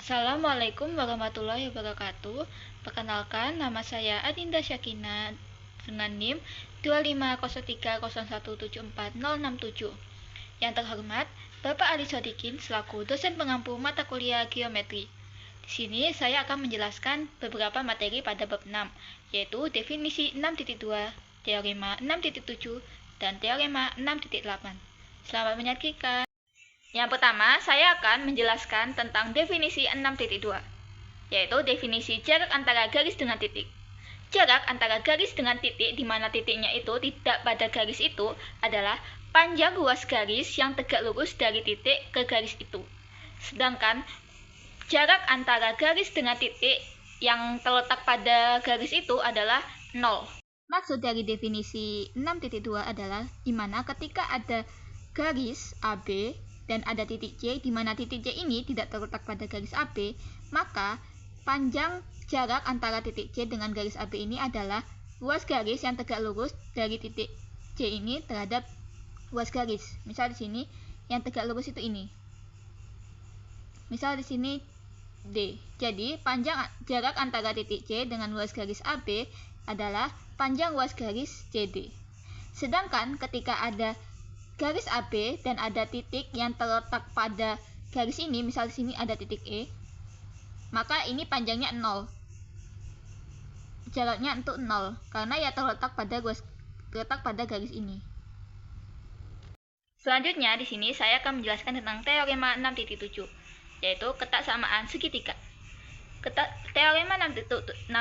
Assalamualaikum warahmatullahi wabarakatuh. Perkenalkan, nama saya Adinda Syakina dengan NIM 2503010174067. Yang terhormat, Bapak Ali Sodikin selaku dosen pengampu mata kuliah geometri. Di sini saya akan menjelaskan beberapa materi pada bab 6, yaitu definisi 6.2, teorema 6.7, dan teorema 6.8. Selamat menyaksikan. Yang pertama, saya akan menjelaskan tentang definisi 6.2, yaitu definisi jarak antara garis dengan titik. Jarak antara garis dengan titik, di mana titiknya itu tidak pada garis itu, adalah panjang ruas garis yang tegak lurus dari titik ke garis itu. Sedangkan jarak antara garis dengan titik yang terletak pada garis itu adalah 0. Maksud dari definisi 6.2 adalah di mana ketika ada garis AB dan ada titik C, di mana titik C ini tidak terletak pada garis AB, maka panjang jarak antara titik C dengan garis AB ini adalah ruas garis yang tegak lurus dari titik C ini terhadap ruas garis. Misal di sini yang tegak lurus itu ini. Misal di sini D. Jadi panjang jarak antara titik C dengan ruas garis AB adalah panjang ruas garis CD. Sedangkan ketika ada garis AB dan ada titik yang terletak pada garis ini, misal di sini ada titik E, maka ini panjangnya 0. Jaraknya untuk 0 karena ya terletak pada garis ini. Selanjutnya di sini saya akan menjelaskan tentang teorema 6.7, yaitu ketaksamaan segitiga. Teorema 6.7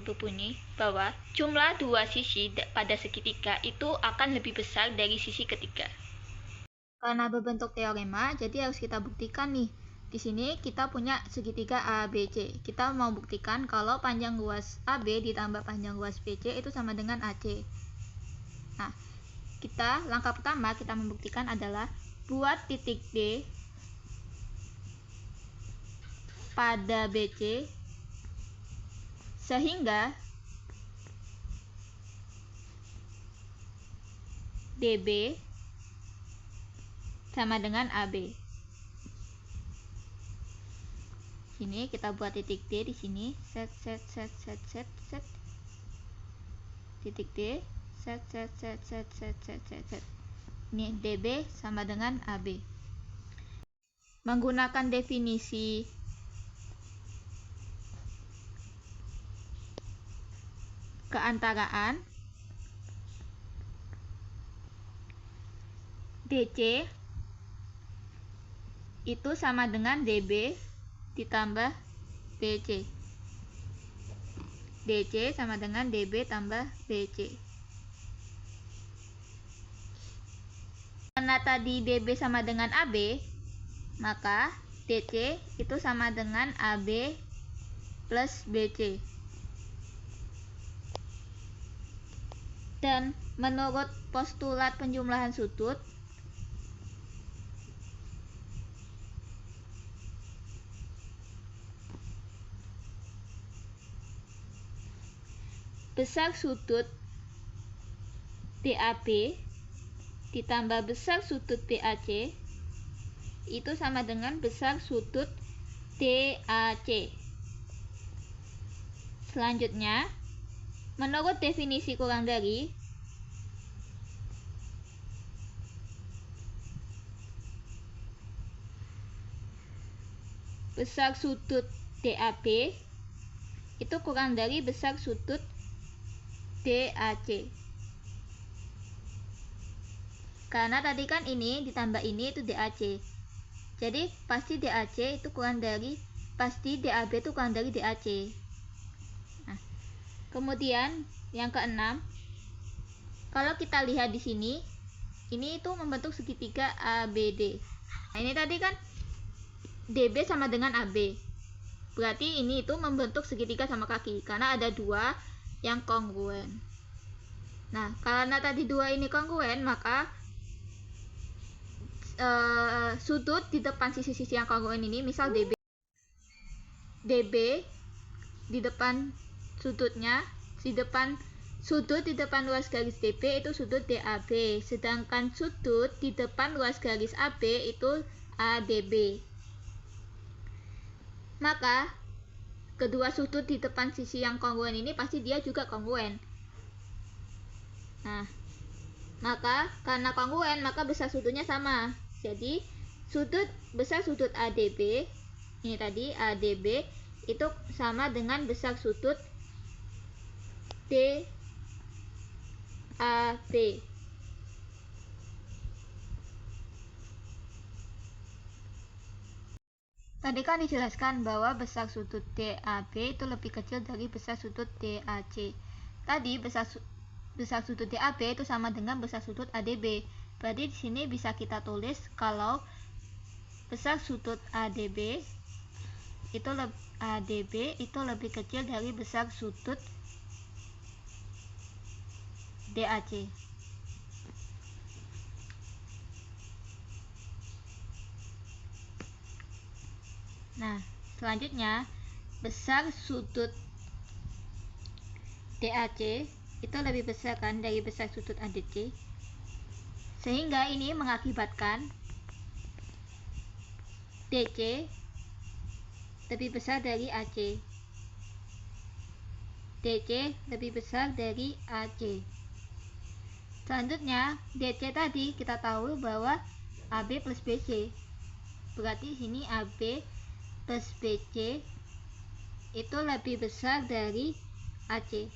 berbunyi bahwa jumlah dua sisi pada segitiga itu akan lebih besar dari sisi ketiga. Karena berbentuk teorema, jadi harus kita buktikan nih. Di sini kita punya segitiga ABC. Kita mau buktikan kalau panjang ruas AB ditambah panjang ruas BC itu sama dengan AC. Nah, langkah pertama kita membuktikan adalah buat titik D pada BC sehingga DB sama dengan AB. Sini kita buat titik D di sini, set. Titik D, set. Ini DB sama dengan AB. Menggunakan definisi keantaraan, DC itu sama dengan DB ditambah BC. DC sama dengan DB tambah BC. Karena tadi DB sama dengan AB, maka DC itu sama dengan AB plus BC. Dan menurut postulat penjumlahan sudut, besar sudut DAB ditambah besar sudut BAC itu sama dengan besar sudut DAC. Selanjutnya, menurut definisi kurang dari, besar sudut DAB itu kurang dari besar sudut DAC. Karena tadi kan ini ditambah ini itu DAC. Jadi pasti DAB itu kurang dari DAC. Nah, kemudian yang keenam, kalau kita lihat di sini, ini itu membentuk segitiga ABD. Nah, ini tadi kan DB sama dengan AB. Berarti ini itu membentuk segitiga sama kaki karena ada dua yang kongruen. Nah, karena tadi dua ini kongruen, maka sudut di depan sisi-sisi yang kongruen ini, misal DB di depan sudutnya, sudut di depan ruas garis DB itu sudut DAB, sedangkan sudut di depan ruas garis AB itu ADB. maka kedua sudut di depan sisi yang kongruen ini pasti dia juga kongruen. Nah, maka karena kongruen maka besar sudutnya sama. Jadi besar sudut ADB ini tadi ADB itu sama dengan besar sudut DAB. Tadi kan dijelaskan bahwa besar sudut DAB itu lebih kecil dari besar sudut DAC. Tadi besar sudut DAB itu sama dengan besar sudut ADB. Berarti di sini bisa kita tulis kalau besar sudut ADB itu lebih kecil dari besar sudut DAC. Nah, selanjutnya besar sudut DAC itu lebih besar kan dari besar sudut ADC, sehingga ini mengakibatkan DC lebih besar dari AC. DC lebih besar dari AC. Selanjutnya DC tadi kita tahu bahwa AB plus BC, berarti sini AB plus BC itu lebih besar dari AC.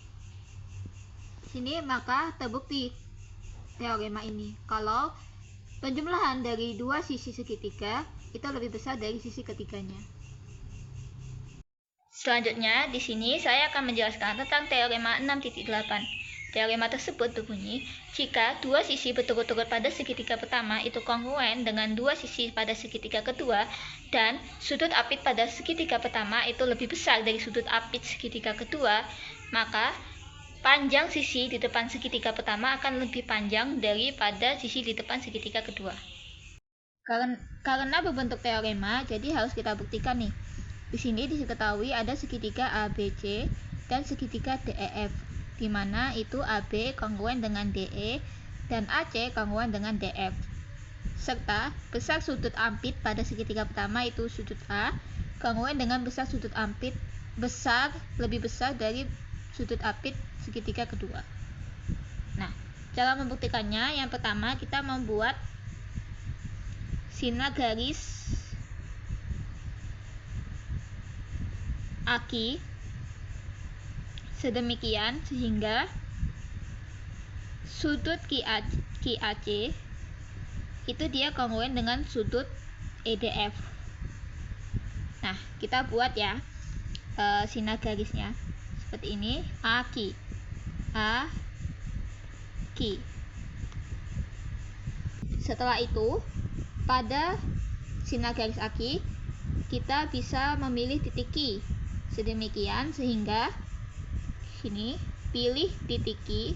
Sini maka terbukti teorema ini kalau penjumlahan dari dua sisi segitiga itu lebih besar dari sisi ketiganya. Selanjutnya di sini saya akan menjelaskan tentang teorema 6.8. Teorema tersebut berbunyi, jika dua sisi berturut-turut pada segitiga pertama itu kongruen dengan dua sisi pada segitiga kedua, dan sudut apit pada segitiga pertama itu lebih besar dari sudut apit segitiga kedua, maka panjang sisi di depan segitiga pertama akan lebih panjang daripada sisi di depan segitiga kedua. Karena berbentuk teorema, jadi harus kita buktikan nih. Di sini diketahui ada segitiga ABC dan segitiga DEF, di mana itu AB kongruen dengan DE dan AC kongruen dengan DF. Serta besar sudut ampit pada segitiga pertama itu sudut A kongruen dengan besar sudut ampit lebih besar dari sudut apit segitiga kedua. Nah, cara membuktikannya yang pertama kita membuat sinar garis aki sedemikian sehingga sudut QAC itu dia kongruen dengan sudut EDF. Nah, kita buat ya sinar garisnya seperti ini, AQ. Setelah itu pada sinar garis AQ kita bisa memilih titik Q sedemikian sehingga sini pilih titik Q,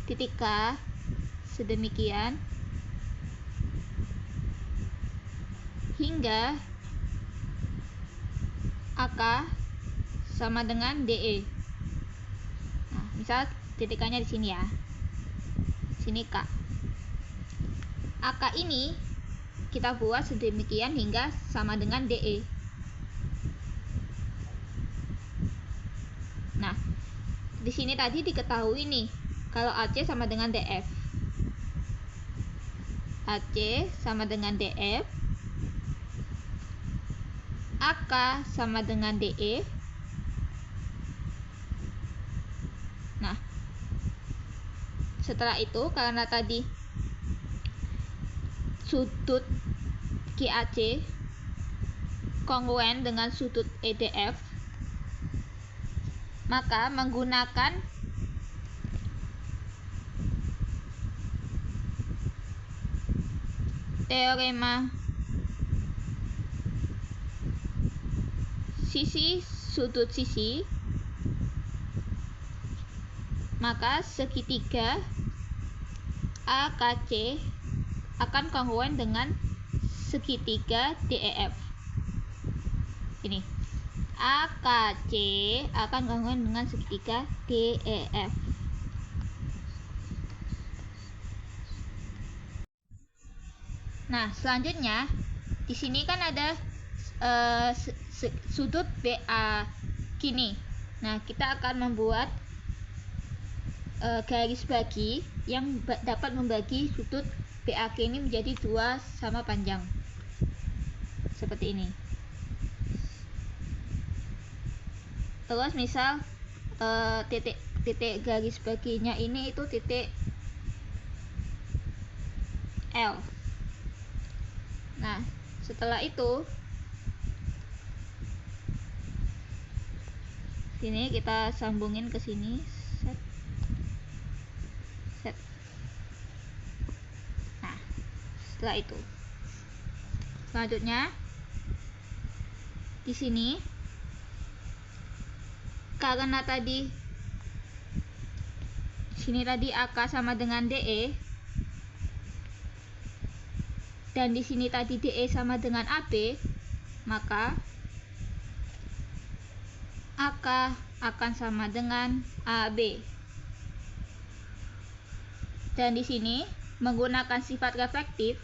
titik K sedemikian hingga AK sama dengan DE. Nah, misal titik K-nya di sini ya. Sini K. AK ini kita buat sedemikian hingga sama dengan DE. Nah, di sini tadi diketahui nih kalau AC sama dengan DF. AC sama dengan DF. AK sama dengan DE. Nah, setelah itu karena tadi sudut QAC kongruen dengan sudut EDF, maka menggunakan teorema sisi sudut sisi, maka segitiga AKC akan kongruen dengan segitiga DEF. Ini AKC akan kongruen dengan segitiga DEF. Nah, selanjutnya di sini kan ada sudut BA kini. Nah, kita akan membuat garis bagi yang dapat membagi sudut BAK ini menjadi 2 sama panjang. Seperti ini. Terus misal titik garis baginya ini itu titik L. Nah, setelah itu sini kita sambungin ke sini. Set. Nah, setelah itu selanjutnya di sini karena tadi sini tadi AK sama dengan DE dan di sini tadi DE sama dengan AB, maka AK akan sama dengan AB. Dan di sini menggunakan sifat reflektif,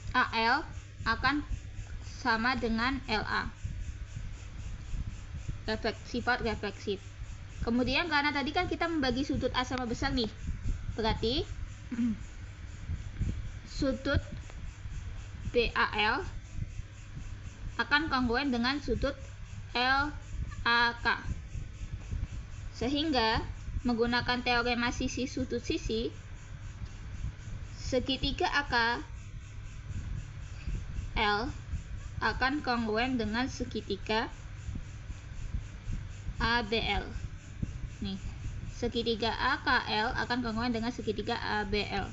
AL akan sama dengan LA. Sifat refleksif. Kemudian karena tadi kan kita membagi sudut A sama besar nih, berarti sudut BAL akan kongruen dengan sudut LAK. Sehingga menggunakan teorema sisi sudut sisi, segitiga AK L akan kongruen dengan segitiga ABL. Nih, segitiga AKL akan kongruen dengan segitiga ABL.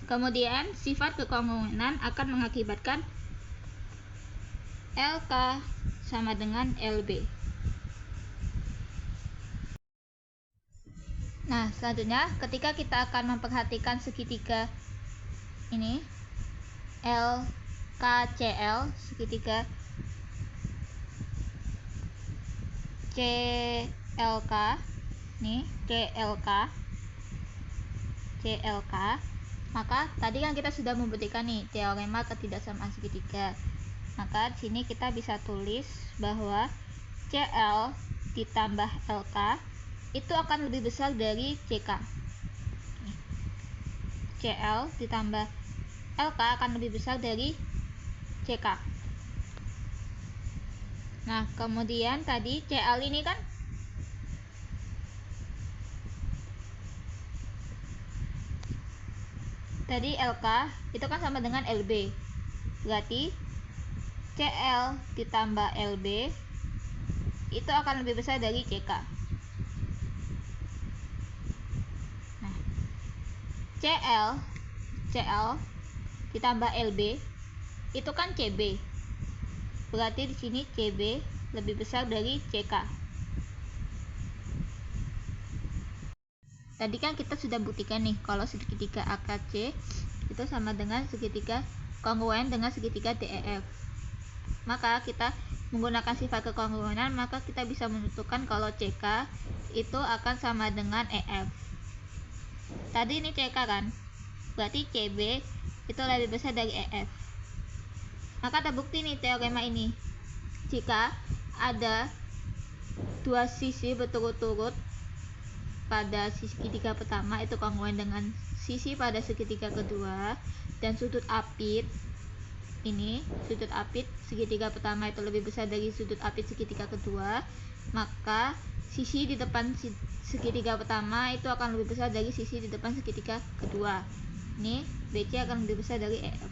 Kemudian sifat kekongruenan akan mengakibatkan LK sama dengan LB. Nah, selanjutnya ketika kita akan memperhatikan segitiga ini LKCL, segitiga CLK nih, CLK, maka tadi kan kita sudah membuktikan nih teorema ketidaksamaan segitiga. Maka di sini kita bisa tulis bahwa CL ditambah LK itu akan lebih besar dari CK. CL ditambah LK akan lebih besar dari CK. Nah, kemudian tadi CL ini kan tadi LK itu kan sama dengan LB. Berarti CL ditambah LB itu akan lebih besar dari CK. Nah, CL ditambah LB itu kan CB. Berarti di sini CB lebih besar dari CK. Tadi kan kita sudah buktikan nih kalau segitiga AKC itu sama dengan segitiga kongruen dengan segitiga DEF. Maka kita menggunakan sifat kekongruenan, maka kita bisa menentukan kalau CK itu akan sama dengan EF. Tadi ini CK kan, berarti CB itu lebih besar dari EF. Maka terbukti nih teorema ini, jika ada dua sisi berturut-turut pada segitiga pertama itu kongruen dengan sisi pada segitiga kedua, dan sudut apit ini, sudut apit segitiga pertama itu lebih besar dari sudut apit segitiga kedua, maka sisi di depan segitiga pertama itu akan lebih besar dari sisi di depan segitiga kedua. Ini BC akan lebih besar dari EF.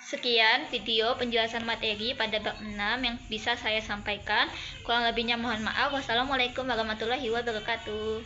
Sekian video penjelasan materi pada bab 6 yang bisa saya sampaikan. Kurang lebihnya mohon maaf. Wassalamualaikum warahmatullahi wabarakatuh.